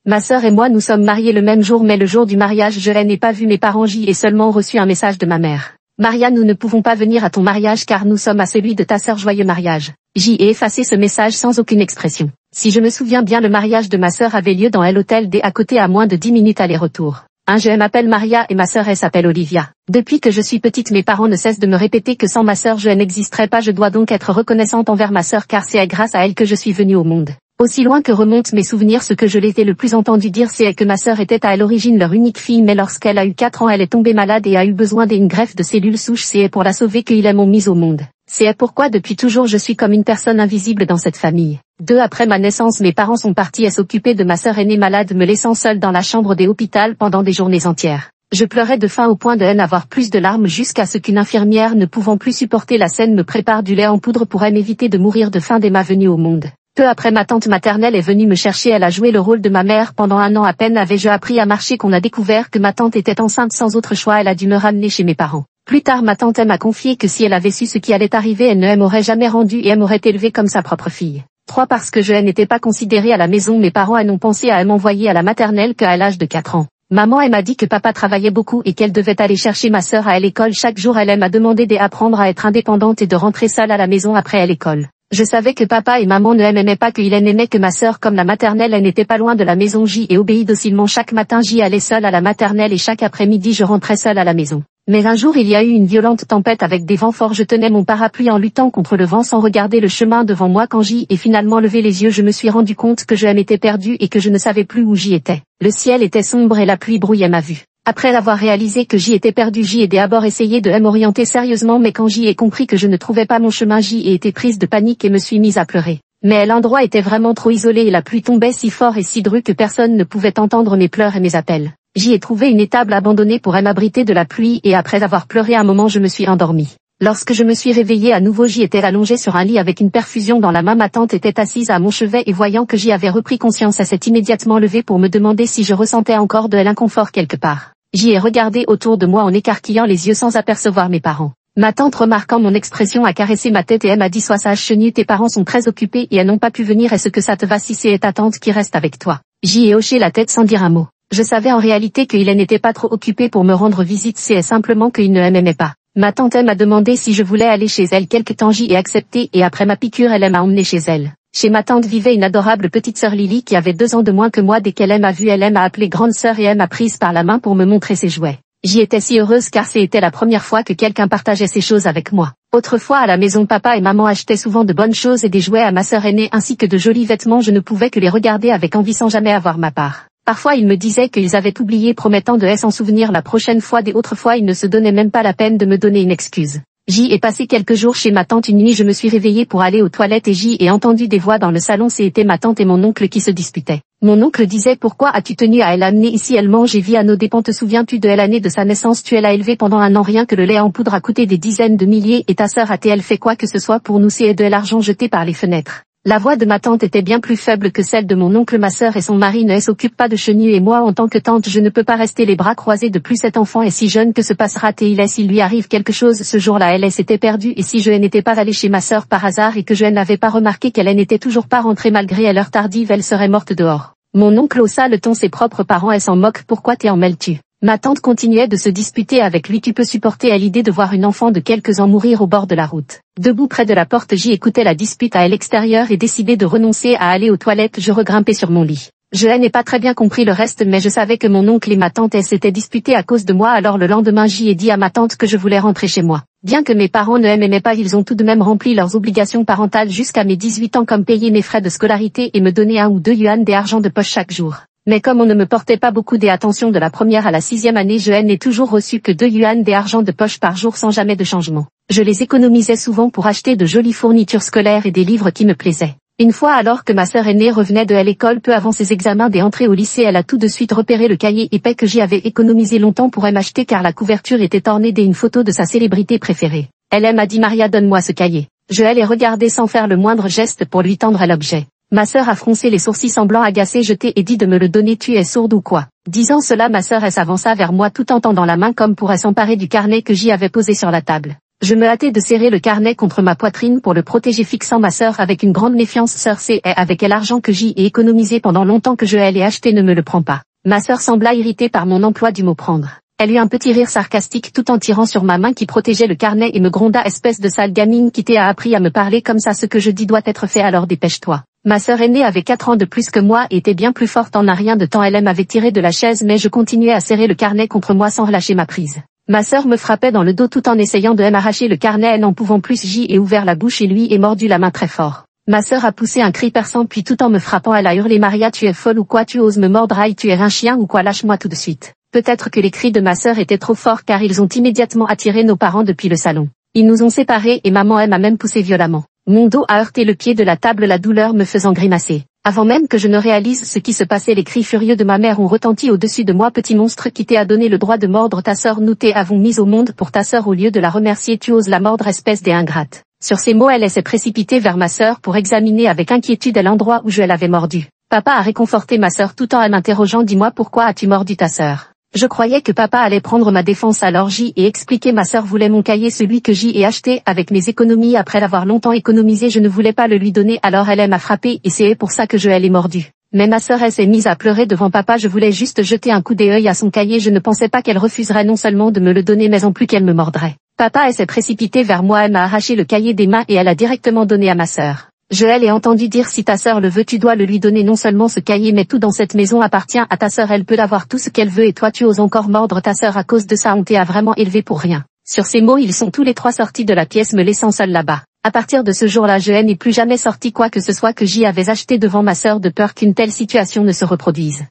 Ma sœur et moi nous sommes mariés le même jour mais le jour du mariage je n'ai pas vu mes parents J et seulement reçu un message de ma mère. Maria nous ne pouvons pas venir à ton mariage car nous sommes à celui de ta sœur joyeux mariage. J ai effacé ce message sans aucune expression. Si je me souviens bien le mariage de ma sœur avait lieu dans l'hôtel D à côté à moins de 10 minutes aller-retour. Je m'appelle Maria et ma sœur elle s'appelle Olivia. Depuis que je suis petite mes parents ne cessent de me répéter que sans ma sœur je n'existerais pas je dois donc être reconnaissante envers ma sœur car c'est grâce à elle que je suis venue au monde. Aussi loin que remontent mes souvenirs ce que je l'ai le plus entendu dire c'est que ma sœur était à l'origine leur unique fille mais lorsqu'elle a eu 4 ans elle est tombée malade et a eu besoin d'une greffe de cellules souches c'est pour la sauver qu'ils m'ont mise au monde. C'est pourquoi depuis toujours je suis comme une personne invisible dans cette famille. 2 après ma naissance mes parents sont partis à s'occuper de ma sœur aînée malade me laissant seule dans la chambre des hôpitaux pendant des journées entières. Je pleurais de faim au point de n'avoir plus de larmes jusqu'à ce qu'une infirmière ne pouvant plus supporter la scène me prépare du lait en poudre pour m'éviter de mourir de faim dès ma venue au monde. Peu après ma tante maternelle est venue me chercher elle a joué le rôle de ma mère pendant 1 an à peine avais-je appris à marcher qu'on a découvert que ma tante était enceinte sans autre choix elle a dû me ramener chez mes parents. Plus tard ma tante m'a confié que si elle avait su ce qui allait arriver elle ne m'aurait jamais rendu et elle m'aurait élevée comme sa propre fille. 3 parce que je n'étais pas considérée à la maison mes parents n'ont pensé à m'envoyer à la maternelle qu'à l'âge de 4 ans. Maman elle m'a dit que papa travaillait beaucoup et qu'elle devait aller chercher ma sœur à l'école chaque jour elle m'a demandé d'apprendre à être indépendante et de rentrer seule à la maison après l'école. Je savais que papa et maman ne m'aimaient pas qu'ils n'aimaient que ma sœur comme la maternelle elle n'était pas loin de la maison J et obéit docilement chaque matin J allait seule à la maternelle et chaque après-midi je rentrais seule à la maison. Mais un jour il y a eu une violente tempête avec des vents forts je tenais mon parapluie en luttant contre le vent sans regarder le chemin devant moi quand J ai finalement levé les yeux je me suis rendu compte que je m'étais perdue et que je ne savais plus où J étais. Le ciel était sombre et la pluie brouillait ma vue. Après avoir réalisé que J était perdu J ai d'abord essayé de m'orienter sérieusement mais quand J ai compris que je ne trouvais pas mon chemin J ai été prise de panique et me suis mise à pleurer. Mais l'endroit était vraiment trop isolé et la pluie tombait si fort et si dru que personne ne pouvait entendre mes pleurs et mes appels. J'y ai trouvé une étable abandonnée pour m'abriter de la pluie et après avoir pleuré un moment je me suis endormie. Lorsque je me suis réveillée à nouveau J'y étais allongée sur un lit avec une perfusion dans la main ma tante était assise à mon chevet et voyant que j'y avais repris conscience elle s'est immédiatement levée pour me demander si je ressentais encore de l'inconfort quelque part. J'y ai regardé autour de moi en écarquillant les yeux sans apercevoir mes parents. Ma tante remarquant mon expression a caressé ma tête et elle m'a dit sois sage chenille tes parents sont très occupés et elles n'ont pas pu venir est-ce que ça te va si c'est ta tante qui reste avec toi. J'y ai hoché la tête sans dire un mot. Je savais en réalité qu'il n'était pas trop occupé pour me rendre visite c'est simplement qu'il ne m'aimait pas. Ma tante m'a demandé si je voulais aller chez elle quelque temps j'y ai accepté et après ma piqûre elle m'a emmené chez elle. Chez ma tante vivait une adorable petite sœur Lily qui avait 2 ans de moins que moi dès qu'elle m'a vue elle m'a appelée grande sœur et elle m'a prise par la main pour me montrer ses jouets. J'y étais si heureuse car c'était la première fois que quelqu'un partageait ces choses avec moi. Autrefois à la maison papa et maman achetaient souvent de bonnes choses et des jouets à ma sœur aînée ainsi que de jolis vêtements je ne pouvais que les regarder avec envie sans jamais avoir ma part. Parfois ils me disaient qu'ils avaient oublié promettant de s'en souvenir la prochaine fois des autres fois ils ne se donnaient même pas la peine de me donner une excuse. J'y ai passé quelques jours chez ma tante une nuit je me suis réveillée pour aller aux toilettes et j'y ai entendu des voix dans le salon c'était ma tante et mon oncle qui se disputaient. Mon oncle disait pourquoi as-tu tenu à elle amener ici elle mange et vit à nos dépens te souviens-tu de l'année de sa naissance tu l'as élevée pendant 1 an rien que le lait en poudre a coûté des dizaines de milliers et ta sœur a-t-elle fait quoi que ce soit pour nous c'est de l'argent jeté par les fenêtres. La voix de ma tante était bien plus faible que celle de mon oncle ma sœur et son mari ne s'occupent pas de chenille et moi en tant que tante je ne peux pas rester les bras croisés de plus cet enfant est si jeune que se passera-t-il s'il lui arrive quelque chose ce jour-là elle s'était perdue et si je n'étais pas allée chez ma sœur par hasard et que je n'avais pas remarqué qu'elle n'était toujours pas rentrée malgré l'heure tardive elle serait morte dehors. Mon oncle haussa le ton ses propres parents elle s'en moque pourquoi t'en mêles-tu. Ma tante continuait de se disputer avec lui tu peux supporter à l'idée de voir une enfant de quelques ans mourir au bord de la route. Debout près de la porte j'y écoutais la dispute à l'extérieur et décidé de renoncer à aller aux toilettes je regrimpais sur mon lit. Je n'ai pas très bien compris le reste mais je savais que mon oncle et ma tante s'étaient disputés à cause de moi alors le lendemain j'y ai dit à ma tante que je voulais rentrer chez moi. Bien que mes parents ne m'aimaient pas ils ont tout de même rempli leurs obligations parentales jusqu'à mes 18 ans comme payer mes frais de scolarité et me donner 1 ou 2 yuan d'argent de poche chaque jour. Mais comme on ne me portait pas beaucoup d'attention de la première à la 6e année je n'ai toujours reçu que 2 yuan d'argent de poche par jour sans jamais de changement. Je les économisais souvent pour acheter de jolies fournitures scolaires et des livres qui me plaisaient. Une fois alors que ma sœur aînée revenait de l'école peu avant ses examens d'entrée au lycée elle a tout de suite repéré le cahier épais que j'y avais économisé longtemps pour m'acheter car la couverture était ornée d'une photo de sa célébrité préférée. Elle m'a dit Maria donne-moi ce cahier. Je l'ai regardé sans faire le moindre geste pour lui tendre l'objet. Ma sœur a froncé les sourcils semblant agacée jeté et dit de me le donner tu es sourde ou quoi. Disant cela ma sœur s'avança vers moi tout en tendant la main comme pour s'emparer du carnet que j'y avais posé sur la table. Je me hâtais de serrer le carnet contre ma poitrine pour le protéger, fixant ma sœur avec une grande méfiance. Sœur, c'est avec quel argent que j'y ai économisé pendant longtemps que je l'ai acheté, ne me le prends pas. Ma sœur sembla irritée par mon emploi du mot prendre. Elle eut un petit rire sarcastique tout en tirant sur ma main qui protégeait le carnet et me gronda: espèce de sale gamine qui t'a appris à me parler comme ça, ce que je dis doit être fait, alors dépêche-toi. Ma sœur aînée avait 4 ans de plus que moi et était bien plus forte en un rien de temps. Elle m'avait tiré de la chaise, mais je continuais à serrer le carnet contre moi sans relâcher ma prise. Ma sœur me frappait dans le dos tout en essayant de m'arracher le carnet. Elle n'en pouvant plus, j'y ai ouvert la bouche et lui ai mordu la main très fort. Ma sœur a poussé un cri perçant, puis tout en me frappant elle a hurlé: Maria, tu es folle ou quoi? Tu oses me mordre? Aïe, tu es un chien ou quoi? Lâche-moi tout de suite. Peut-être que les cris de ma sœur étaient trop forts car ils ont immédiatement attiré nos parents depuis le salon. Ils nous ont séparés et maman m'a même poussé violemment. Mon dos a heurté le pied de la table, la douleur me faisant grimacer. Avant même que je ne réalise ce qui se passait, les cris furieux de ma mère ont retenti au-dessus de moi. Petit monstre qui t'ai donné le droit de mordre ta sœur, nous t'avons mise au monde pour ta sœur au lieu de la remercier, tu oses la mordre, espèce d'ingrate. Sur ces mots, elle s'est précipitée vers ma sœur pour examiner avec inquiétude l'endroit où je l'avais mordu. Papa a réconforté ma sœur tout en m'interrogeant: dis-moi, pourquoi as-tu mordu ta sœur? Je croyais que papa allait prendre ma défense, alors j'y ai expliqué. Ma sœur voulait mon cahier, celui que j'y ai acheté avec mes économies. Après l'avoir longtemps économisé, je ne voulais pas le lui donner, alors elle m'a frappé et c'est pour ça que je l'ai mordu. Mais ma sœur s'est mise à pleurer devant papa. Je voulais juste jeter un coup d'œil à son cahier. Je ne pensais pas qu'elle refuserait non seulement de me le donner mais en plus qu'elle me mordrait. Papa s'est précipité vers moi, elle m'a arraché le cahier des mains et elle a directement donné à ma sœur. Je l'ai entendu dire: si ta sœur le veut, tu dois le lui donner. Non seulement ce cahier, mais tout dans cette maison appartient à ta sœur. Elle peut avoir tout ce qu'elle veut et toi tu oses encore mordre ta sœur. À cause de ça, on t'a vraiment élevé pour rien. Sur ces mots, ils sont tous les trois sortis de la pièce, me laissant seule là-bas. À partir de ce jour-là, je n'ai plus jamais sorti quoi que ce soit que j'y avais acheté devant ma sœur, de peur qu'une telle situation ne se reproduise.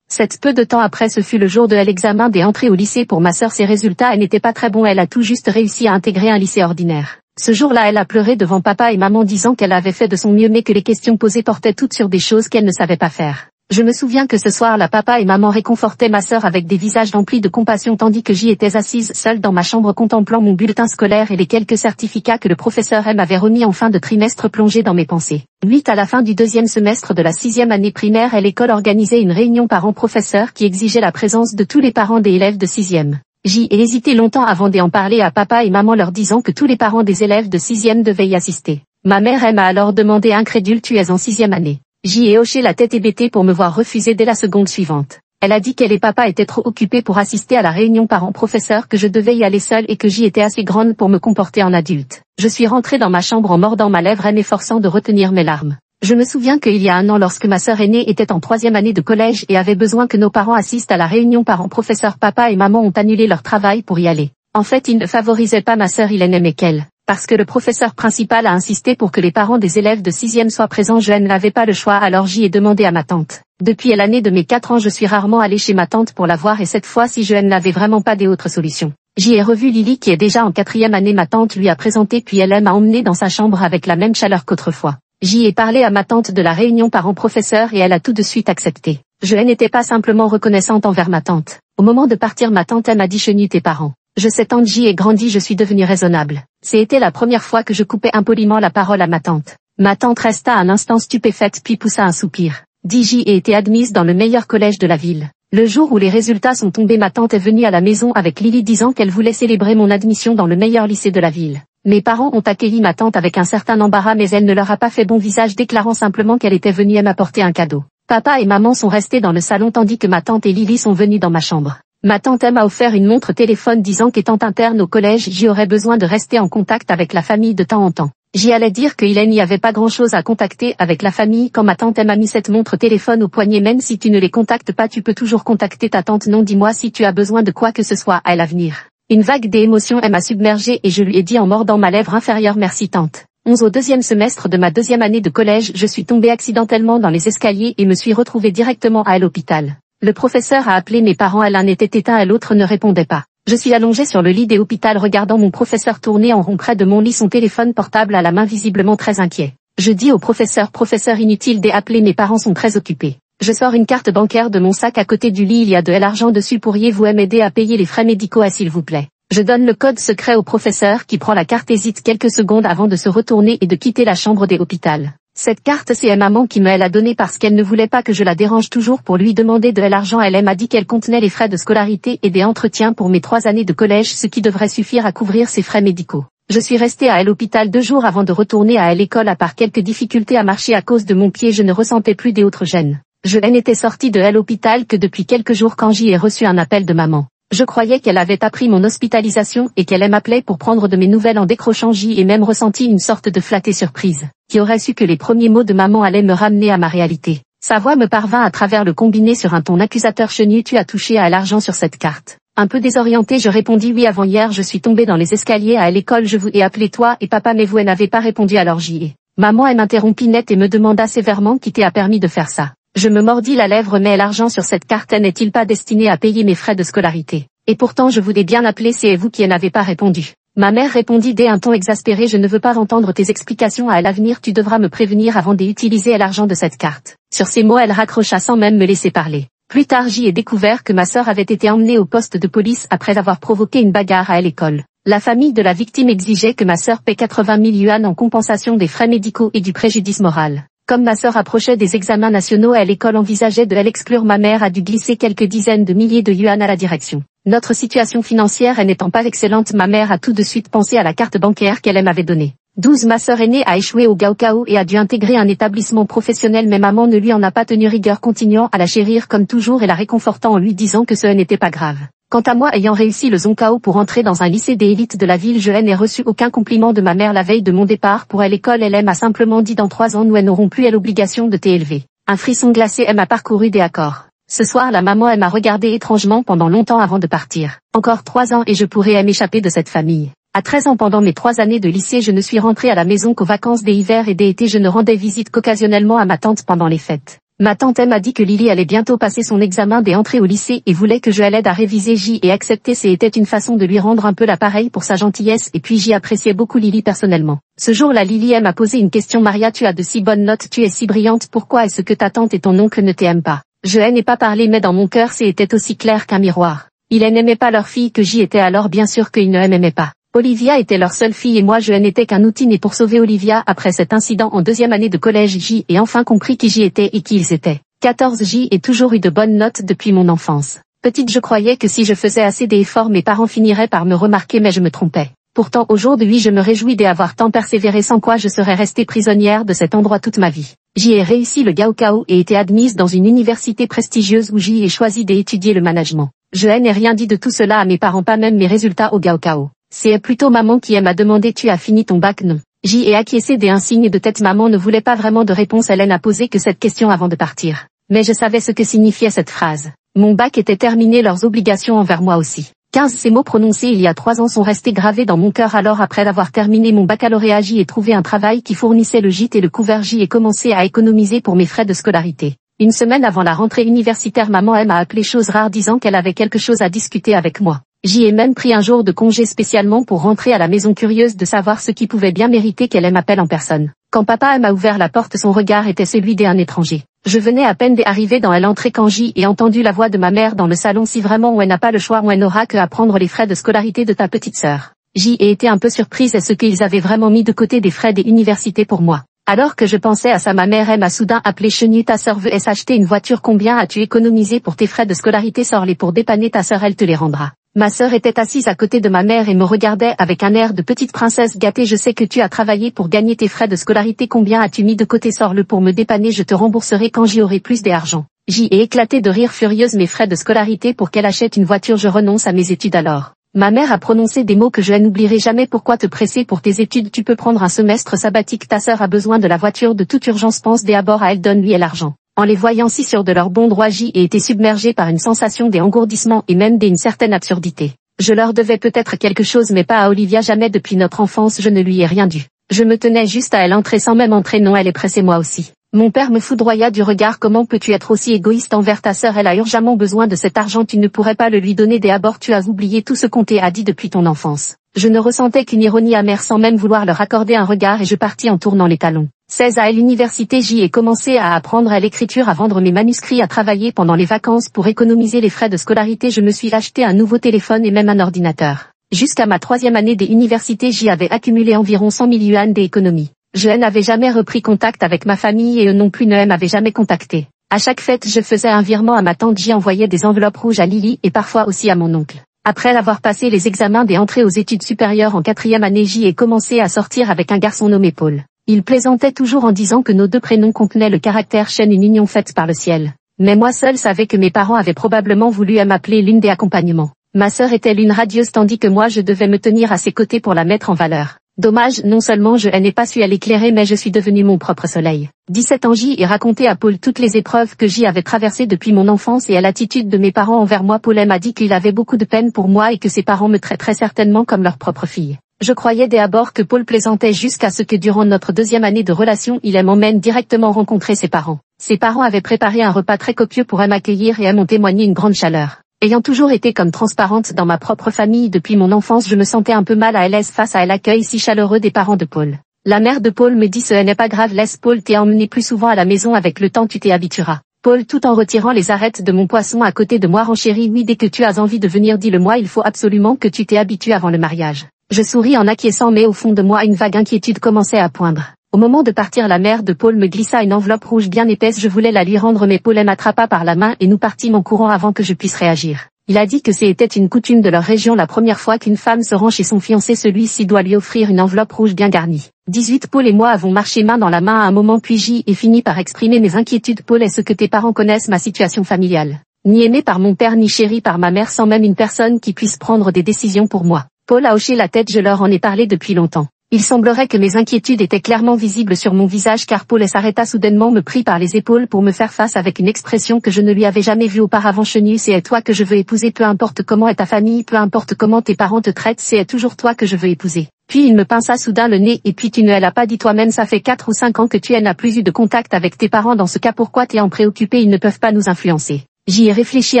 Peu de temps après, ce fut le jour de l'examen des entrées au lycée pour ma sœur. Ses résultats n'étaient pas très bons, elle a tout juste réussi à intégrer un lycée ordinaire. Ce jour-là, elle a pleuré devant papa et maman, disant qu'elle avait fait de son mieux mais que les questions posées portaient toutes sur des choses qu'elle ne savait pas faire. Je me souviens que ce soir-là, papa et maman réconfortaient ma sœur avec des visages remplis de compassion tandis que j'y étais assise seule dans ma chambre contemplant mon bulletin scolaire et les quelques certificats que le professeur m'avait remis en fin de trimestre. Plongée dans mes pensées. 8 à la fin du 2e semestre de la 6e année primaire, l'école organisait une réunion parents-professeurs qui exigeait la présence de tous les parents des élèves de 6e. J'y ai hésité longtemps avant d'en parler à papa et maman, leur disant que tous les parents des élèves de 6e devaient y assister. Ma mère m'a alors demandé: incrédule, tu es en 6e année? J'y ai hoché la tête hébétée pour me voir refuser dès la seconde suivante. Elle a dit qu'elle et papa étaient trop occupés pour assister à la réunion parents-professeurs, que je devais y aller seule et que j'y étais assez grande pour me comporter en adulte. Je suis rentrée dans ma chambre en mordant ma lèvre et m'efforçant de retenir mes larmes. Je me souviens qu'il y a un an, lorsque ma sœur aînée était en 3e année de collège et avait besoin que nos parents assistent à la réunion parents-professeurs, papa et maman ont annulé leur travail pour y aller. En fait, ils ne favorisaient pas ma sœur, ils n'aimaient qu'elle. Parce que le professeur principal a insisté pour que les parents des élèves de 6e soient présents, je n'avais pas le choix, alors j'y ai demandé à ma tante. Depuis l'année de mes 4 ans, je suis rarement allée chez ma tante pour la voir et cette fois-ci je n'avais vraiment pas d'autre solution. J'y ai revu Lily qui est déjà en 4e année, ma tante lui a présenté puis elle m'a emmenée dans sa chambre avec la même chaleur qu'autrefois. J'y ai parlé à ma tante de la réunion parents-professeurs et elle a tout de suite accepté. Je n'étais pas simplement reconnaissante envers ma tante. Au moment de partir, ma tante m'a dit: chenille tes parents. Je sais, tante, j'y ai grandi, je suis devenue raisonnable. C'était la première fois que je coupais impoliment la parole à ma tante. Ma tante resta un instant stupéfaite puis poussa un soupir. J'y ai été admise dans le meilleur collège de la ville. Le jour où les résultats sont tombés, ma tante est venue à la maison avec Lily disant qu'elle voulait célébrer mon admission dans le meilleur lycée de la ville. Mes parents ont accueilli ma tante avec un certain embarras mais elle ne leur a pas fait bon visage, déclarant simplement qu'elle était venue m'apporter un cadeau. Papa et maman sont restés dans le salon tandis que ma tante et Lily sont venues dans ma chambre. Ma tante m'a offert une montre téléphone disant qu'étant interne au collège, j'y aurais besoin de rester en contact avec la famille de temps en temps. J'y allais dire qu'il n'y avait pas grand-chose à contacter avec la famille quand ma tante m'a mis cette montre téléphone au poignet. Même si tu ne les contactes pas, tu peux toujours contacter ta tante. Non, dis-moi si tu as besoin de quoi que ce soit à l'avenir. Une vague d'émotions m'a submergée et je lui ai dit en mordant ma lèvre inférieure: merci tante. 11 au 2e semestre de ma 2e année de collège, je suis tombée accidentellement dans les escaliers et me suis retrouvée directement à l'hôpital. Le professeur a appelé mes parents, l'un était éteint et l'autre ne répondait pas. Je suis allongée sur le lit des hôpitaux regardant mon professeur tourner en rond près de mon lit, son téléphone portable à la main, visiblement très inquiet. Je dis au professeur: professeur, inutile d'appeler, mes parents sont très occupés. Je sors une carte bancaire de mon sac à côté du lit, il y a de l'argent dessus, pourriez-vous m'aider à payer les frais médicaux, s'il vous plaît. Je donne le code secret au professeur qui prend la carte, hésite quelques secondes avant de se retourner et de quitter la chambre des hôpitaux. Cette carte, c'est maman qui me l'a donnée parce qu'elle ne voulait pas que je la dérange toujours pour lui demander de l'argent. Elle m'a dit qu'elle contenait les frais de scolarité et des entretiens pour mes 3 années de collège, ce qui devrait suffire à couvrir ses frais médicaux. Je suis restée à l'hôpital 2 jours avant de retourner à l'école. À part quelques difficultés à marcher à cause de mon pied, je ne ressentais plus d'autres gênes. Je n'étais sortie de l'hôpital que depuis quelques jours quand j'y ai reçu un appel de maman. Je croyais qu'elle avait appris mon hospitalisation et qu'elle m'appelait pour prendre de mes nouvelles. En décrochant, j'y ai même ressenti une sorte de flattée surprise. Qui aurait su que les premiers mots de maman allaient me ramener à ma réalité. Sa voix me parvint à travers le combiné sur un ton accusateur chenu. Tu as touché à l'argent sur cette carte. Un peu désorientée, je répondis oui. Avant hier, je suis tombée dans les escaliers à l'école. Je vous ai appelé toi et papa, mais vous n'avez pas répondu, alors j'y ai. Maman m'interrompit net et me demanda sévèrement qui t'a permis de faire ça. Je me mordis la lèvre. Mais l'argent sur cette carte n'est-il pas destiné à payer mes frais de scolarité? Et pourtant je vous ai bien appelé, c'est vous qui n'avez pas répondu. Ma mère répondit d'un ton exaspéré, je ne veux pas entendre tes explications. À l'avenir tu devras me prévenir avant d'utiliser l'argent de cette carte. Sur ces mots elle raccrocha sans même me laisser parler. Plus tard j'y ai découvert que ma sœur avait été emmenée au poste de police après avoir provoqué une bagarre à l'école. La famille de la victime exigeait que ma sœur paie 80 000 yuan en compensation des frais médicaux et du préjudice moral. Comme ma sœur approchait des examens nationaux à l'école, envisageait de l'exclure. Ma mère a dû glisser quelques dizaines de milliers de yuan à la direction. Notre situation financière n'étant pas excellente, ma mère a tout de suite pensé à la carte bancaire qu'elle m'avait donnée. 12. Ma sœur aînée a échoué au Gaokao et a dû intégrer un établissement professionnel, mais maman ne lui en a pas tenu rigueur, continuant à la chérir comme toujours et la réconfortant en lui disant que ce n'était pas grave. Quant à moi, ayant réussi le Zonkao pour entrer dans un lycée d'élite de la ville, je n'ai reçu aucun compliment de ma mère la veille de mon départ pour l'école. Elle m'a simplement dit dans 3 ans nous n'aurons plus l'obligation de t'élever. Un frisson glacé m'a parcouru des accords. Ce soir-là, maman m'a regardé étrangement pendant longtemps avant de partir. Encore 3 ans et je pourrais m'échapper de cette famille. À 13 ans, pendant mes 3 années de lycée, je ne suis rentrée à la maison qu'aux vacances des hivers et des étés. Je ne rendais visite qu'occasionnellement à ma tante pendant les fêtes. Ma tante m'a dit que Lily allait bientôt passer son examen d'entrée au lycée et voulait que je l'aide à réviser. J'y ai accepté. C'était une façon de lui rendre un peu l'appareil pour sa gentillesse et puis j'y appréciais beaucoup Lily personnellement. Ce jour-là, Lily m'a posé une question. Maria, tu as de si bonnes notes, tu es si brillante, pourquoi est-ce que ta tante et ton oncle ne t'aiment pas? Je n'ai pas parlé, mais dans mon cœur c'était aussi clair qu'un miroir. Ils n'aimaient pas leur fille que j'y étais, alors bien sûr qu'ils ne m'aimaient pas. Olivia était leur seule fille et moi je n'étais qu'un outil né pour sauver Olivia. Après cet incident en 2e année de collège, j'y ai enfin compris qui j'y étais et qui ils étaient. 14. J'y ai toujours eu de bonnes notes depuis mon enfance. Petite, je croyais que si je faisais assez d'efforts mes parents finiraient par me remarquer, mais je me trompais. Pourtant aujourd'hui je me réjouis d'avoir tant persévéré, sans quoi je serais restée prisonnière de cet endroit toute ma vie. J'y ai réussi le Gaokao et été admise dans une université prestigieuse où j'y ai choisi d'étudier le management. Je n'ai rien dit de tout cela à mes parents, pas même mes résultats au Gaokao. C'est plutôt maman qui m'a demandé tu as fini ton bac? Non. J'y ai acquiescé d'un signe de tête. Maman ne voulait pas vraiment de réponse. Elle n'a posé que cette question avant de partir. Mais je savais ce que signifiait cette phrase. Mon bac était terminé, leurs obligations envers moi aussi. 15. Ces mots prononcés il y a 3 ans sont restés gravés dans mon cœur. Alors après avoir terminé mon baccalauréat, j'y ai trouvé un travail qui fournissait le gîte et le couvert. J'y ai commencé à économiser pour mes frais de scolarité. Une semaine avant la rentrée universitaire, maman m'a appelé, chose rare, disant qu'elle avait quelque chose à discuter avec moi. J'y ai même pris un jour de congé spécialement pour rentrer à la maison, curieuse de savoir ce qui pouvait bien mériter qu'elle m'appelle en personne. Quand papa m'a ouvert la porte, son regard était celui d'un étranger. Je venais à peine d'arriver dans l'entrée quand j'y ai entendu la voix de ma mère dans le salon. Si vraiment on n'a pas le choix, on n'aura que à prendre les frais de scolarité de ta petite sœur. J'y ai été un peu surprise à ce qu'ils avaient vraiment mis de côté des frais des universités pour moi. Alors que je pensais à ça, ma mère m'a soudain appelé. Chenu, ta sœur veut s'acheter une voiture, combien as-tu économisé pour tes frais de scolarité? Sors-les pour dépanner ta sœur, elle te les rendra. Ma sœur était assise à côté de ma mère et me regardait avec un air de petite princesse gâtée. Je sais que tu as travaillé pour gagner tes frais de scolarité, combien as-tu mis de côté? Sors-le pour me dépanner, je te rembourserai quand j'y aurai plus d'argent. J'y ai éclaté de rire furieuse. Mes frais de scolarité pour qu'elle achète une voiture, je renonce à mes études alors. Ma mère a prononcé des mots que je n'oublierai jamais. Pourquoi te presser pour tes études? Tu peux prendre un semestre sabbatique. Ta sœur a besoin de la voiture de toute urgence. Pense d'abord à elle, donne-lui l'argent. En les voyant si sûrs de leur bon droit, j'y ai été submergée par une sensation d'engourdissement et même d'une certaine absurdité. Je leur devais peut-être quelque chose, mais pas à Olivia. Jamais depuis notre enfance je ne lui ai rien dû. Je me tenais juste à elle entrer sans même entrer. Non, elle est pressée, moi aussi. Mon père me foudroya du regard. Comment peux-tu être aussi égoïste envers ta sœur? Elle a urgemment besoin de cet argent, tu ne pourrais pas le lui donner d'abord? Tu as oublié tout ce qu'on t'a dit depuis ton enfance. Je ne ressentais qu'une ironie amère sans même vouloir leur accorder un regard et je partis en tournant les talons. 16. À l'université, j'y ai commencé à apprendre à l'écriture, à vendre mes manuscrits, à travailler pendant les vacances pour économiser les frais de scolarité. Je me suis acheté un nouveau téléphone et même un ordinateur. Jusqu'à ma 3e année d'université, j'y avais accumulé environ 100 000 yuan d'économies. Je n'avais jamais repris contact avec ma famille et eux non plus ne m'avaient jamais contacté. À chaque fête, je faisais un virement à ma tante, j'y envoyais des enveloppes rouges à Lily et parfois aussi à mon oncle. Après avoir passé les examens et entré aux études supérieures en 4e année, J ai commencé à sortir avec un garçon nommé Paul. Il plaisantait toujours en disant que nos deux prénoms contenaient le caractère chaîne, une union faite par le ciel. Mais moi seul savais que mes parents avaient probablement voulu m'appeler l'une des accompagnements. Ma sœur était l'une radieuse tandis que moi je devais me tenir à ses côtés pour la mettre en valeur. Dommage, non seulement je n'ai pas su l'éclairer mais je suis devenu mon propre soleil. 17 ans, J ai raconté à Paul toutes les épreuves que J avait traversées depuis mon enfance et à l'attitude de mes parents envers moi. Paul m'a dit qu'il avait beaucoup de peine pour moi et que ses parents me traiteraient certainement comme leur propre fille. Je croyais dès abord que Paul plaisantait jusqu'à ce que durant notre 2e année de relation il m'emmène directement rencontrer ses parents. Ses parents avaient préparé un repas très copieux pour m'accueillir et m'ont témoigné une grande chaleur. Ayant toujours été comme transparente dans ma propre famille depuis mon enfance, je me sentais un peu mal à l'aise face à l'accueil si chaleureux des parents de Paul. La mère de Paul me dit: ce n'est pas grave, laisse Paul t'emmener plus souvent à la maison, avec le temps tu t'y habitueras. Paul, tout en retirant les arêtes de mon poisson à côté de moi, renchérit: oui, dès que tu as envie de venir, dis-le-moi, il faut absolument que tu t'y habitues avant le mariage. Je souris en acquiesçant mais au fond de moi une vague inquiétude commençait à poindre. Au moment de partir, la mère de Paul me glissa une enveloppe rouge bien épaisse, je voulais la lui rendre mais Paul m'attrapa par la main et nous partîmes en courant avant que je puisse réagir. Il a dit que c'était une coutume de leur région, la première fois qu'une femme se rend chez son fiancé, celui-ci doit lui offrir une enveloppe rouge bien garnie. 18 Paul et moi avons marché main dans la main à un moment puis J ai fini par exprimer mes inquiétudes. Paul, est-ce que tes parents connaissent ma situation familiale? Ni aimé par mon père ni chéri par ma mère, sans même une personne qui puisse prendre des décisions pour moi. Paul a hoché la tête, je leur en ai parlé depuis longtemps. Il semblerait que mes inquiétudes étaient clairement visibles sur mon visage car Paul s'arrêta soudainement, me prit par les épaules pour me faire face avec une expression que je ne lui avais jamais vue auparavant. Chenille, c'est toi que je veux épouser, peu importe comment est ta famille, peu importe comment tes parents te traitent, c'est toujours toi que je veux épouser. Puis il me pinça soudain le nez: et puis tu ne l'as pas dit toi-même, ça fait 4 ou 5 ans que tu n'as plus eu de contact avec tes parents, dans ce cas pourquoi t'es en préoccupé, ils ne peuvent pas nous influencer. J'y ai réfléchi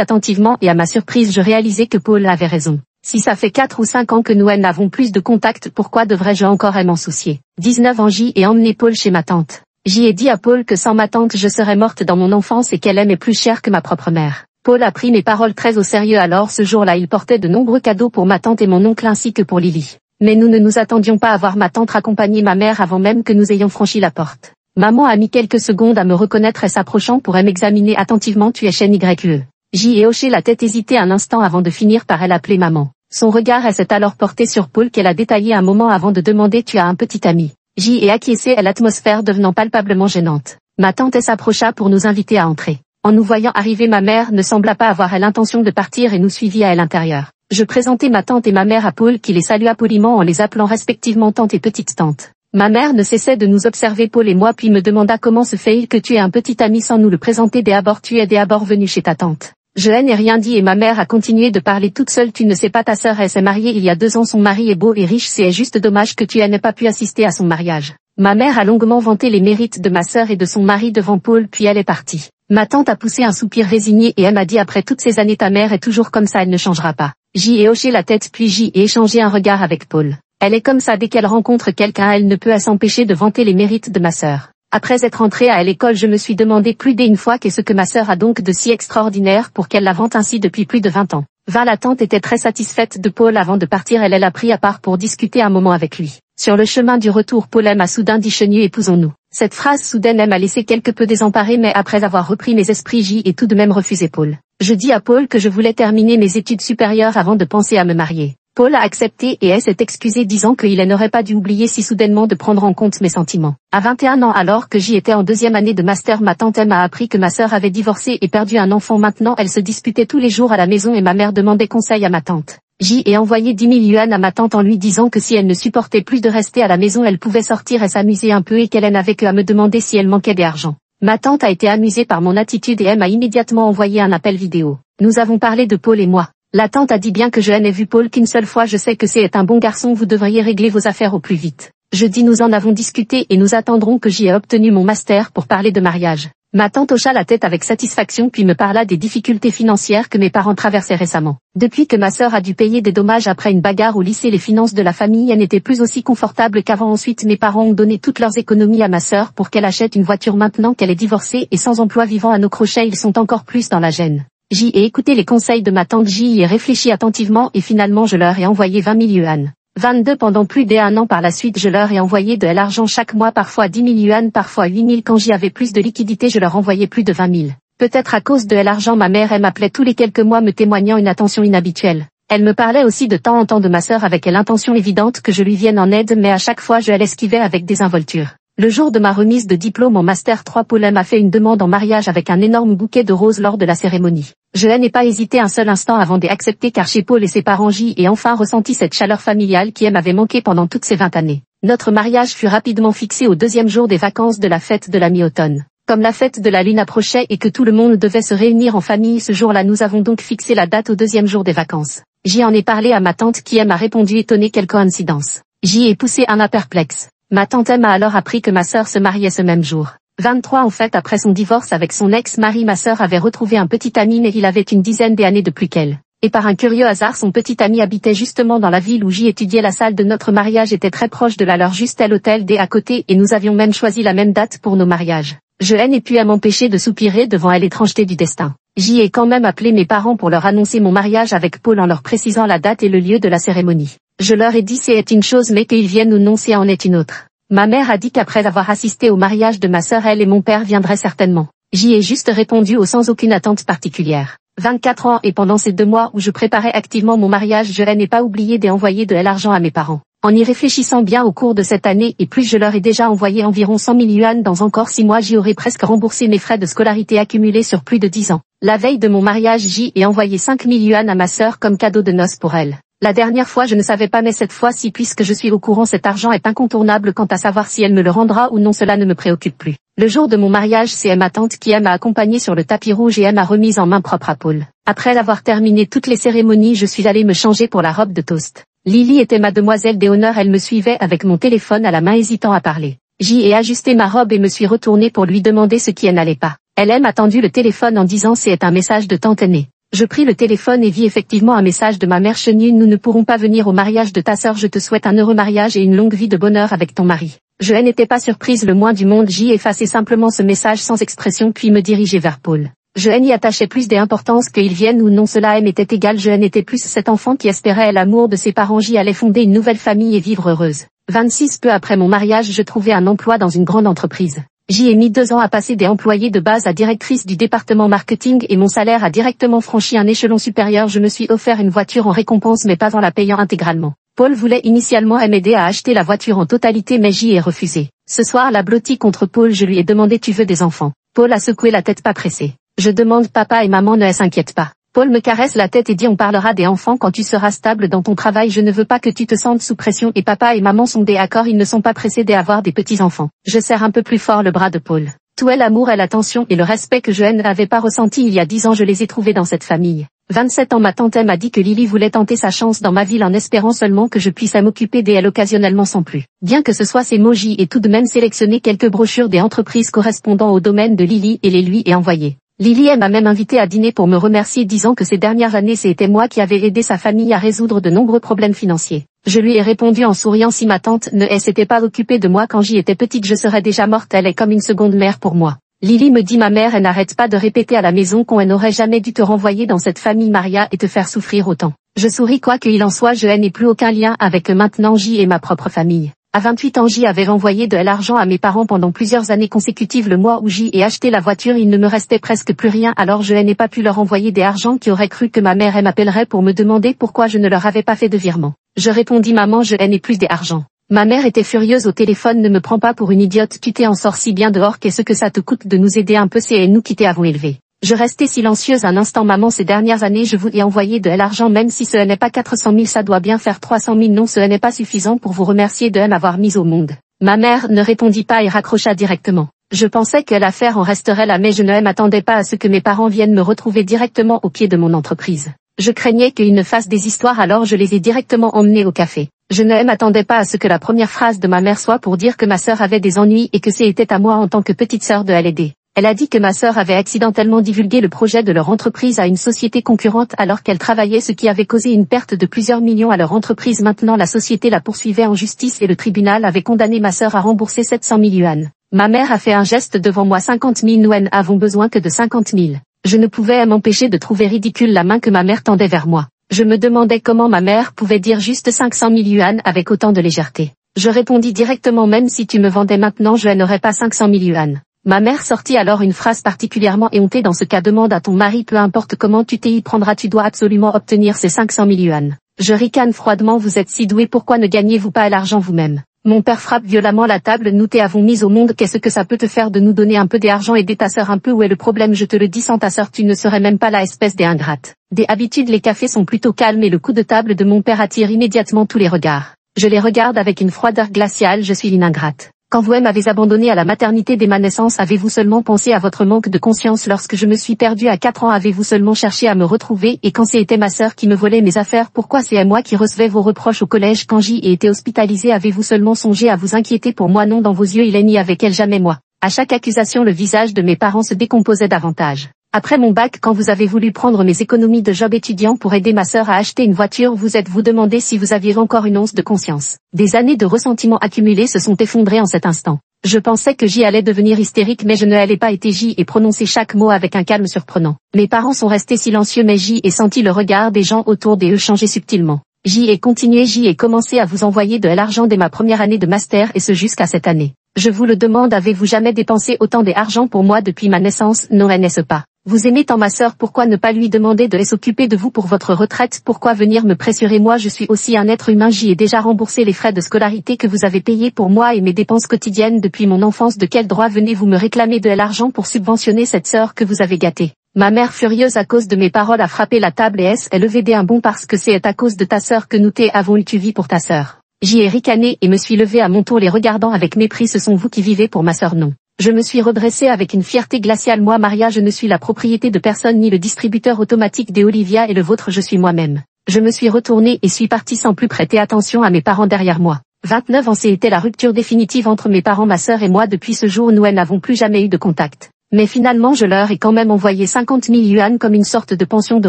attentivement et à ma surprise je réalisais que Paul avait raison. Si ça fait 4 ou 5 ans que nous n'avons plus de contact, pourquoi devrais-je encore m'en soucier? 19 ans, J ai emmené Paul chez ma tante. J'y ai dit à Paul que sans ma tante je serais morte dans mon enfance et qu'elle m'est plus chère que ma propre mère. Paul a pris mes paroles très au sérieux, alors ce jour-là il portait de nombreux cadeaux pour ma tante et mon oncle ainsi que pour Lily. Mais nous ne nous attendions pas à voir ma tante accompagner ma mère avant même que nous ayons franchi la porte. Maman a mis quelques secondes à me reconnaître et s'approchant pour m'examiner attentivement: tu es chaîne YE. J'y ai hoché la tête, hésité un instant avant de finir par l'appeler maman. Son regard s'est alors porté sur Paul qu'elle a détaillé un moment avant de demander: tu as un petit ami? J'y ai acquiescé, et l'atmosphère devenant palpablement gênante. Ma tante s'approcha pour nous inviter à entrer. En nous voyant arriver, ma mère ne sembla pas avoir l'intention de partir et nous suivit à l'intérieur. Je présentai ma tante et ma mère à Paul qui les salua poliment en les appelant respectivement tante et petite tante. Ma mère ne cessait de nous observer, Paul et moi, puis me demanda: comment se fait-il que tu aies un petit ami sans nous le présenter? Tu es d'abord venu chez ta tante. Je n'ai rien dit et ma mère a continué de parler toute seule: tu ne sais pas, ta sœur s'est mariée il y a 2 ans, son mari est beau et riche, c'est juste dommage que tu n'aies pas pu assister à son mariage. Ma mère a longuement vanté les mérites de ma sœur et de son mari devant Paul puis elle est partie. Ma tante a poussé un soupir résigné et elle m'a dit: après toutes ces années ta mère est toujours comme ça, elle ne changera pas. J'y ai hoché la tête puis j'y ai échangé un regard avec Paul. Elle est comme ça, dès qu'elle rencontre quelqu'un elle ne peut s'empêcher de vanter les mérites de ma sœur. Après être entrée à l'école, je me suis demandé plus d'une fois qu'est-ce que ma sœur a donc de si extraordinaire pour qu'elle la vante ainsi depuis plus de 20 ans. La tante était très satisfaite de Paul. Avant de partir, elle l'a pris à part pour discuter un moment avec lui. Sur le chemin du retour, Paul m'a soudain dit: Chenu, épousons-nous. Cette phrase soudaine m'a laissé quelque peu désemparée, mais après avoir repris mes esprits, j'y ai tout de même refusé Paul. Je dis à Paul que je voulais terminer mes études supérieures avant de penser à me marier. Paul a accepté et s'est excusé, disant qu'il n'aurait pas dû oublier si soudainement de prendre en compte mes sentiments. À 21 ans, alors que j'y étais en 2e année de master, ma tante m'a appris que ma sœur avait divorcé et perdu un enfant. Maintenant, elle se disputait tous les jours à la maison et ma mère demandait conseil à ma tante. J'y ai envoyé 10 000 yuan à ma tante en lui disant que si elle ne supportait plus de rester à la maison, elle pouvait sortir et s'amuser un peu et qu'elle n'avait que à me demander si elle manquait d'argent. Ma tante a été amusée par mon attitude et elle m'a immédiatement envoyé un appel vidéo. Nous avons parlé de Paul et moi. La tante a dit: bien que je n'ai vu Paul qu'une seule fois, je sais que c'est un bon garçon, vous devriez régler vos affaires au plus vite. Je dis: nous en avons discuté et nous attendrons que j'y ai obtenu mon master pour parler de mariage. Ma tante hocha la tête avec satisfaction puis me parla des difficultés financières que mes parents traversaient récemment. Depuis que ma sœur a dû payer des dommages après une bagarre au lycée, les finances de la famille n'étaient plus aussi confortables qu'avant. Ensuite, mes parents ont donné toutes leurs économies à ma sœur pour qu'elle achète une voiture maintenant qu'elle est divorcée et sans emploi, vivant à nos crochets. Ils sont encore plus dans la gêne. J'y ai écouté les conseils de ma tante, j'y ai réfléchi attentivement et finalement je leur ai envoyé 20 000 yuan. 22 pendant plus d'1 an par la suite, je leur ai envoyé de l'argent chaque mois, parfois 10 000 yuan, parfois 8 000. Quand j'y avais plus de liquidité, je leur envoyais plus de 20 000. Peut-être à cause de l'argent, ma mère m'appelait tous les quelques mois me témoignant une attention inhabituelle. Elle me parlait aussi de temps en temps de ma sœur avec l'intention évidente que je lui vienne en aide, mais à chaque fois je l'esquivais avec désinvolture. Le jour de ma remise de diplôme en Master 3, Paul m'a fait une demande en mariage avec un énorme bouquet de roses lors de la cérémonie. Je n'ai pas hésité un seul instant avant d'accepter, car chez Paul et ses parents j'y ai enfin ressenti cette chaleur familiale qui m'avait manqué pendant toutes ces 20 années. Notre mariage fut rapidement fixé au deuxième jour des vacances de la fête de la mi-automne. Comme la fête de la lune approchait et que tout le monde devait se réunir en famille ce jour-là, nous avons donc fixé la date au deuxième jour des vacances. J'y en ai parlé à ma tante qui m'a répondu étonnée, quelle coïncidence. J'y ai poussé un air perplexe. Ma tante m'a alors appris que ma sœur se mariait ce même jour. 23 en fait, après son divorce avec son ex-mari, ma sœur avait retrouvé un petit ami, mais il avait une dizaine d'années de plus qu'elle. Et par un curieux hasard, son petit ami habitait justement dans la ville où j'y étudiais. La salle de notre mariage était très proche de la leur, juste à l'hôtel D à côté, et nous avions même choisi la même date pour nos mariages. Je n'ai pu m'empêcher de soupirer devant l'étrangeté du destin. J'y ai quand même appelé mes parents pour leur annoncer mon mariage avec Paul en leur précisant la date et le lieu de la cérémonie. Je leur ai dit c'est une chose, mais qu'ils viennent ou non c'est en est une autre. Ma mère a dit qu'après avoir assisté au mariage de ma sœur, elle et mon père viendraient certainement. J'y ai juste répondu sans aucune attente particulière. 24 ans, et pendant ces 2 mois où je préparais activement mon mariage, je n'ai pas oublié d'envoyer de l'argent à mes parents. En y réfléchissant bien au cours de cette année et plus, je leur ai déjà envoyé environ 100 000 yuan. Dans encore 6 mois, j'y aurais presque remboursé mes frais de scolarité accumulés sur plus de 10 ans. La veille de mon mariage, j'y ai envoyé 5 000 yuan à ma sœur comme cadeau de noces pour elle. La dernière fois je ne savais pas, mais cette fois-ci, puisque je suis au courant, cet argent est incontournable. Quant à savoir si elle me le rendra ou non, cela ne me préoccupe plus. Le jour de mon mariage, c'est ma tante qui m'a accompagnée sur le tapis rouge et m'a remise en main propre à Paul. Après avoir terminé toutes les cérémonies, je suis allée me changer pour la robe de toast. Lily était ma demoiselle d'honneur, elle me suivait avec mon téléphone à la main, hésitant à parler. J'y ai ajusté ma robe et me suis retournée pour lui demander ce qui n'allait pas. Elle m'a tendu le téléphone en disant c'est un message de tante aînée. Je pris le téléphone et vis effectivement un message de ma mère: Chenille, nous ne pourrons pas venir au mariage de ta sœur, je te souhaite un heureux mariage et une longue vie de bonheur avec ton mari. Je n'étais pas surprise le moins du monde, j'y ai effacé simplement ce message sans expression puis me dirigeai vers Paul. Je n'y attachais plus d'importance qu'il vienne ou non, cela m'était égal, je n'étais plus cet enfant qui espérait l'amour de ses parents, j'y allais fonder une nouvelle famille et vivre heureuse. 26 peu après mon mariage, je trouvai un emploi dans une grande entreprise. J'y ai mis 2 ans à passer des employés de base à directrice du département marketing et mon salaire a directement franchi un échelon supérieur. Je me suis offert une voiture en récompense, mais pas en la payant intégralement. Paul voulait initialement m'aider à acheter la voiture en totalité, mais j'y ai refusé. Ce soir, la blottie contre Paul, je lui ai demandé: tu veux des enfants? Paul a secoué la tête, pas pressé. Je demande: papa et maman ne s'inquiètent pas. Paul me caresse la tête et dit: on parlera des enfants quand tu seras stable dans ton travail, je ne veux pas que tu te sentes sous pression, et papa et maman sont d'accord, ils ne sont pas pressés d'avoir des petits-enfants. Je serre un peu plus fort le bras de Paul. Tout l'amour et l'attention et le respect que je n'avais pas ressenti il y a 10 ans, je les ai trouvés dans cette famille. 27 ans, ma tante m'a dit que Lily voulait tenter sa chance dans ma ville en espérant seulement que je puisse m'occuper d'elle occasionnellement sans plus. Bien que ce soit ses mots, j'y ai tout de même sélectionné quelques brochures des entreprises correspondant au domaine de Lily et les lui ai envoyées. Lily m'a même invité à dîner pour me remercier, disant que ces dernières années c'était moi qui avais aidé sa famille à résoudre de nombreux problèmes financiers. Je lui ai répondu en souriant: si ma tante ne s'était pas occupée de moi quand j'y étais petite, je serais déjà morte, elle est comme une seconde mère pour moi. Lily me dit: ma mère, elle n'arrête pas de répéter à la maison qu'on n'aurait jamais dû te renvoyer dans cette famille Maria et te faire souffrir autant. Je souris, quoi qu'il en soit, je n'ai plus aucun lien avec maintenant J et ma propre famille. À 28 ans, J avait envoyé de l'argent à mes parents pendant plusieurs années consécutives. Le mois où J ai acheté la voiture, il ne me restait presque plus rien, alors je n'ai pas pu leur envoyer des argents qui auraient cru que ma mère m'appellerait pour me demander pourquoi je ne leur avais pas fait de virement. Je répondis: maman, je n'ai plus d'argent. Ma mère était furieuse au téléphone: ne me prends pas pour une idiote, tu t'en sors si bien dehors, qu'est-ce que ça te coûte de nous aider un peu, c'est nous qui t'avons élevé. Je restais silencieuse un instant. maman, ces dernières années je vous ai envoyé de l'argent, même si ce n'est pas 400 000, ça doit bien faire 300 000, non ce n'est pas suffisant pour vous remercier de m'avoir mise au monde. Ma mère ne répondit pas et raccrocha directement. Je pensais que l'affaire en resterait là, mais je ne m'attendais pas à ce que mes parents viennent me retrouver directement au pied de mon entreprise. Je craignais qu'ils ne fassent des histoires, alors je les ai directement emmenés au café. Je ne m'attendais pas à ce que la première phrase de ma mère soit pour dire que ma sœur avait des ennuis et que c'était à moi en tant que petite sœur de l'aider. Elle a dit que ma sœur avait accidentellement divulgué le projet de leur entreprise à une société concurrente alors qu'elle travaillait, ce qui avait causé une perte de plusieurs millions à leur entreprise. Maintenant la société la poursuivait en justice et le tribunal avait condamné ma sœur à rembourser 700 000 yuan. Ma mère a fait un geste devant moi: 50 000, nous n'avons besoin que de 50 000. Je ne pouvais m'empêcher de trouver ridicule la main que ma mère tendait vers moi. Je me demandais comment ma mère pouvait dire juste 500 000 yuan avec autant de légèreté. Je répondis directement: même si tu me vendais maintenant, je n'aurais pas 500 000 yuan. Ma mère sortit alors une phrase particulièrement éhontée dans ce cas. Demande à ton mari, peu importe comment tu t'y prendras, tu dois absolument obtenir ces 500 000 yuan. Je ricane froidement, vous êtes si doué, pourquoi ne gagnez-vous pas l'argent vous-même? Mon père frappe violemment la table, nous t'avons mis au monde, qu'est-ce que ça peut te faire de nous donner un peu d'argent, aider ta sœur un peu, où est le problème? Je te le dis, sans ta sœur tu ne serais même pas là, espèce d'ingrate. Des habitudes, les cafés sont plutôt calmes et le coup de table de mon père attire immédiatement tous les regards. Je les regarde avec une froideur glaciale, je suis une ingrate. Quand vous m'avez abandonné à la maternité dès ma naissance, avez-vous seulement pensé à votre manque de conscience? Lorsque je me suis perdue à 4 ans, avez-vous seulement cherché à me retrouver? Et quand c'était ma sœur qui me volait mes affaires, pourquoi c'est à moi qui recevais vos reproches au collège? Quand j'y ai été hospitalisée, avez-vous seulement songé à vous inquiéter pour moi? Non, dans vos yeux il est ni avec elle, jamais moi. À chaque accusation, le visage de mes parents se décomposait davantage. Après mon bac, quand vous avez voulu prendre mes économies de job étudiant pour aider ma sœur à acheter une voiture, vous demandé si vous aviez encore une once de conscience. Des années de ressentiment accumulés se sont effondrées en cet instant. Je pensais que j'y allais devenir hystérique, mais je ne l'ai pas été. J'y ai prononcé chaque mot avec un calme surprenant. Mes parents sont restés silencieux, mais j'y ai senti le regard des gens autour d'eux changer subtilement. J'y ai continué, j'y ai commencé à vous envoyer de l'argent dès ma première année de master, et ce jusqu'à cette année. Je vous le demande, avez-vous jamais dépensé autant d'argent pour moi depuis ma naissance? Non, n'est-ce pas? Vous aimez tant ma sœur, pourquoi ne pas lui demander de s'occuper de vous pour votre retraite? Pourquoi venir me pressurer? Moi je suis aussi un être humain, j'y ai déjà remboursé les frais de scolarité que vous avez payés pour moi et mes dépenses quotidiennes depuis mon enfance. De quel droit venez-vous me réclamer de l'argent pour subventionner cette sœur que vous avez gâtée? Ma mère, furieuse à cause de mes paroles, a frappé la table et elle levé un bond. Parce que c'est à cause de ta sœur que nous t'avons eu, tu vis pour ta sœur. J'y ai ricané et me suis levé à mon tour, les regardant avec mépris. Ce sont vous qui vivez pour ma sœur, non? Je me suis redressée avec une fierté glaciale. Moi, Maria, je ne suis la propriété de personne ni le distributeur automatique des Olivia et le vôtre, je suis moi-même. Je me suis retournée et suis partie sans plus prêter attention à mes parents derrière moi. 29 ans, c'était la rupture définitive entre mes parents, ma sœur et moi. Depuis ce jour, nous n'avons plus jamais eu de contact. Mais finalement, je leur ai quand même envoyé 50 000 yuan comme une sorte de pension de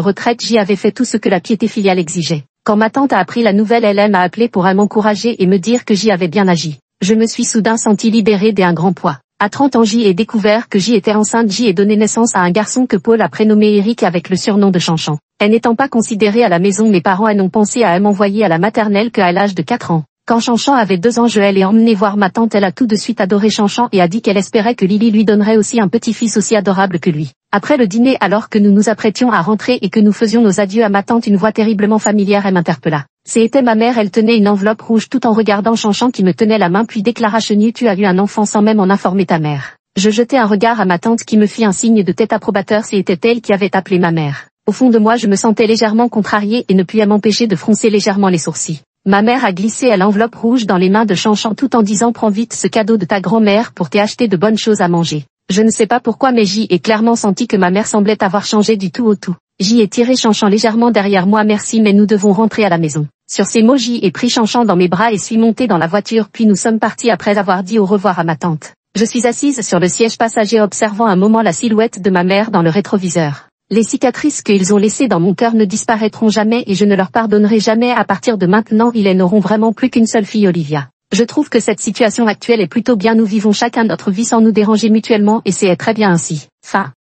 retraite. J'y avais fait tout ce que la piété filiale exigeait. Quand ma tante a appris la nouvelle, elle m'a appelé pour m'encourager et me dire que j'y avais bien agi. Je me suis soudain sentie libérée d'un grand poids. À 30 ans, j'y ai découvert que j'y étais enceinte. J'y ai donné naissance à un garçon que Paul a prénommé Eric avec le surnom de Chanchan. Elle n'étant pas considérée à la maison, mes parents n'ont pensé à m'envoyer à la maternelle qu'à l'âge de 4 ans. Quand Chanchan avait 2 ans, je l'ai emmené voir ma tante. Elle a tout de suite adoré Chanchan et a dit qu'elle espérait que Lily lui donnerait aussi un petit-fils aussi adorable que lui. Après le dîner, alors que nous nous apprêtions à rentrer et que nous faisions nos adieux à ma tante, une voix terriblement familière m'interpella. C'était ma mère, elle tenait une enveloppe rouge tout en regardant Chanchan qui me tenait la main, puis déclara: Chenu, tu as eu un enfant sans même en informer ta mère. Je jetai un regard à ma tante qui me fit un signe de tête approbateur. C'était elle qui avait appelé ma mère. Au fond de moi, je me sentais légèrement contrariée et ne pus m'empêcher de froncer légèrement les sourcils. Ma mère a glissé l'enveloppe rouge dans les mains de Chanchan tout en disant: prends vite ce cadeau de ta grand-mère pour t'acheter de bonnes choses à manger. Je ne sais pas pourquoi, mais j'y ai clairement senti que ma mère semblait avoir changé du tout au tout. J'y ai tiré Chanchan légèrement derrière moi. Merci, mais nous devons rentrer à la maison. Sur ces mots, j'y ai pris Chanchan dans mes bras et suis montée dans la voiture, puis nous sommes partis après avoir dit au revoir à ma tante. Je suis assise sur le siège passager observant un moment la silhouette de ma mère dans le rétroviseur. Les cicatrices qu'ils ont laissées dans mon cœur ne disparaîtront jamais et je ne leur pardonnerai jamais. À partir de maintenant, ils n'auront vraiment plus qu'une seule fille, Olivia. Je trouve que cette situation actuelle est plutôt bien. Nous vivons chacun notre vie sans nous déranger mutuellement et c'est très bien ainsi. Fin.